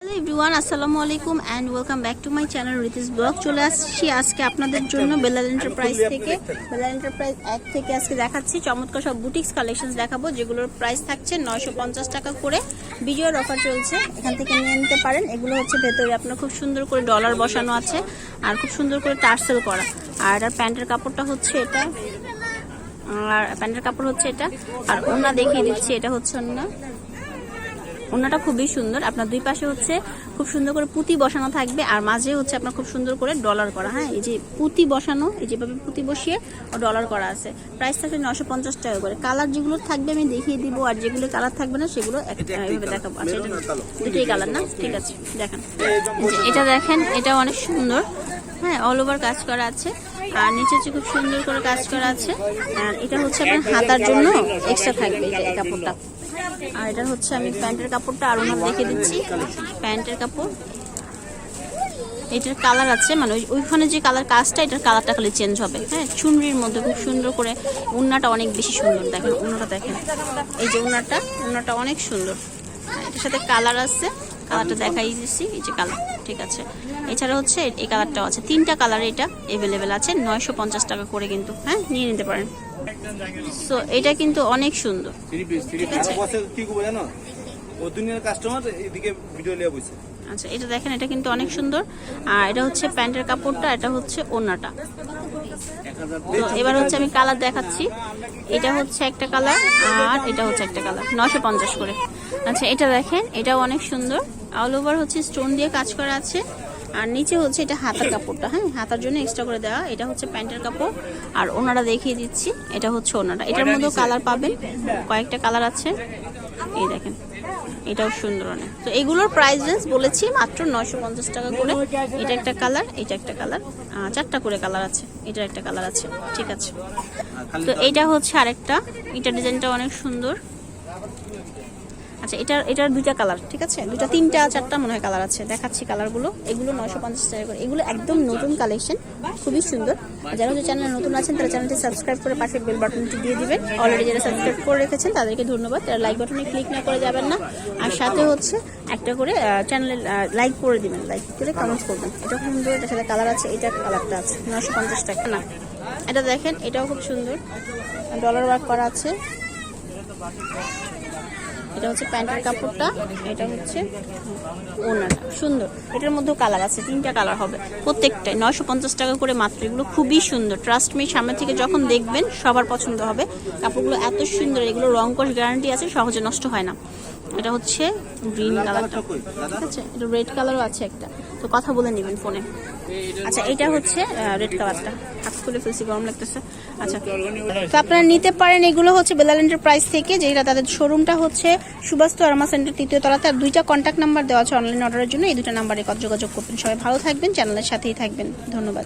Hello everyone, আসসালামু আলাইকুম and welcome back to my channel রিতিস blog. চলে আসছি আজকে আপনাদের জন্য বেলাল এন্টারপ্রাইজ থেকে। বেলাল এন্টারপ্রাইজ এক থেকে আজকে দেখাচ্ছি চমৎকার সব বুটিক্স কালেকশনস দেখাবো, যেগুলোর প্রাইস থাকছে 950 টাকা করে। বিজয়ের অফার চলছে, এখান থেকে নিয়ে নিতে পারেন। এগুলো হচ্ছে ভেতরে আপনার খুব সুন্দর করে ডলার বসানো আছে আর খুব সুন্দর করে টার্সেল করা। আর এটার প্যান্টের কাপড়টা হচ্ছে এটা, আর প্যান্টের কাপড় হচ্ছে এটা। আর ওড়না দেখিয়ে দিচ্ছি, এটা হচ্ছে ওড়না। ওড়নাটা খুবই সুন্দর, আপনার দুই পাশে হচ্ছে খুব সুন্দর করে পুঁতি বসানো থাকবে আর মাঝে হচ্ছে আপনার খুব সুন্দর করে ডলার করা। হ্যাঁ, এই যে পুঁতি বসানো, এই যেভাবে পুঁতি বসিয়ে ডলার করা আছে। প্রাইস থাকবে 950 টাকা করে। কালার যেগুলো থাকবে আমি দেখিয়ে দিব, আর যেগুলো কালার থাকবে না সেগুলো এইভাবে দেখাবো। আচ্ছা, এটা দুটোই কালার না? ঠিক আছে, দেখেন এটা দেখেন, এটা অনেক সুন্দর। হ্যাঁ, অল ওভার কাজ করা আছে আর নিচে হচ্ছে খুব সুন্দর করে কাজ করা আছে। আর এটা হচ্ছে আপনার হাতার জন্য এক্সট্রা থাকবে এই কাপড়টা। আর এটা হচ্ছে আমি প্যান্টের কাপড়টা আর ওনার দেখে দিচ্ছি। প্যান্টের কাপড়, এটার কালার আছে, মানে ওইখানে যে কালার কাজটা, এটার কালারটা খালি চেঞ্জ হবে। হ্যাঁ, চুনরির মধ্যে খুব সুন্দর করে। ওড়নাটা অনেক বেশি সুন্দর, দেখেন ওড়নাটা দেখেন, এই যে ওড়নাটা অনেক সুন্দর। এটার সাথে কালার আছে, কালারটা দেখাই দিচ্ছি, এই যে কালার। ঠিক আছে, এছাড়া হচ্ছে এই কালারটাও আছে। 3টা কালার এটা অ্যাভেলেবেল আছে, 950 টাকা করে কিন্তু। হ্যাঁ, নিয়ে নিতে পারেন। সো এটা কিন্তু অনেক সুন্দর। আচ্ছা, এটা দেখেন, এটা কিন্তু অনেক সুন্দর। আর এটা হচ্ছে প্যান্টের কাপড়টা, এটা হচ্ছে ওড়নাটা। তো এবার হচ্ছে আমি কালার দেখাচ্ছি। এটা হচ্ছে একটা কালার আর এটা হচ্ছে একটা কালার, 950 করে। আচ্ছা, এটা দেখেন, এটাও অনেক সুন্দর। অল ওভার হচ্ছে স্টোন দিয়ে কাজ করা আছে। আর নিচে হচ্ছে এটা হাতার কাপড়টা। হ্যাঁ, হাতার জন্য এক্সট্রা করে দেওয়া। এটা হচ্ছে প্যান্টের কাপড় আর ওনাটা দেখিয়ে দিচ্ছি, এটা হচ্ছে ওনাটা। এটার মধ্যেও কালার পাবেন, কয়েকটা কালার আছে। এই দেখেন, এটাও সুন্দর অনেক। তো এগুলোর প্রাইস রেঞ্জ বলেছি মাত্র 950 টাকা করে। এটা একটা কালার, এটা একটা কালার, 4টা করে কালার আছে। এটার একটা কালার আছে। ঠিক আছে, তো এইটা হচ্ছে আরেকটা। এটা ডিজাইনটা অনেক সুন্দর। আচ্ছা, এটার 2টা কালার। ঠিক আছে, 2টা 3টা 4টা মনে হয় কালার আছে, দেখাচ্ছি কালারগুলো। এগুলো 950 টাকা করে। এগুলো একদম নতুন কালেকশন, খুবই সুন্দর। যারা যে চ্যানেলে নতুন আছেন তারা চ্যানেলটি সাবস্ক্রাইব করে পাশে বেল বাটনটি দিয়ে দিবেন। অলরেডি যারা সাবস্ক্রাইব করে রেখেছেন তাদেরকে ধন্যবাদ। তারা লাইক বাটনে ক্লিক না করে যাবেন না। আর সাথে হচ্ছে একটা করে চ্যানেলে লাইক করে দিবেন, লাইক করে কমেন্টস করবেন। এটা খুব সুন্দর, এটার সাথে কালার আছে। এটা কালারটা আছে 950 টাকা না। এটা দেখেন, এটাও খুব সুন্দর, ডলার ওয়ার্ক করা আছে। এটা হচ্ছে প্যান্টের কাপড়টা, এটা হচ্ছে ওড়নাটা। সুন্দর, এটার মধ্যেও কালার আছে, 3টা কালার হবে প্রত্যেকটাই। 950 টাকা করে মাত্র। এগুলো খুবই সুন্দর, ট্রাস্ট মি। সামনে থেকে যখন দেখবেন সবার পছন্দ হবে। কাপড়গুলো এত সুন্দর, এগুলো রং কোশ গ্যারান্টি আছে, সহজে নষ্ট হয় না। এটা হচ্ছে গ্রিন কালারটা। ঠিক আছে, এটা রেড কালারও আছে একটা, তো কথা বলে নেবেন ফোনে। আচ্ছা, এটা হচ্ছে রেড কালারটা। হাত খুলে ফেলছি, গরম লাগতেছে। আচ্ছা, তো আপনারা নিতে পারেন। এগুলো হচ্ছে বেলাল এন্টারপ্রাইজ থেকে, যেটা তাদের শোরুমটা হচ্ছে সুবাস্তু আরমা সেন্টার 3য় তলাতে। আর 2টা কন্ট্যাক্ট নাম্বার দেওয়া আছে অনলাইন অর্ডারের জন্য। এই 2টা নাম্বারে যোগাযোগ করবেন। সবাই ভালো থাকবেন, চ্যানেলের সাথেই থাকবেন। ধন্যবাদ।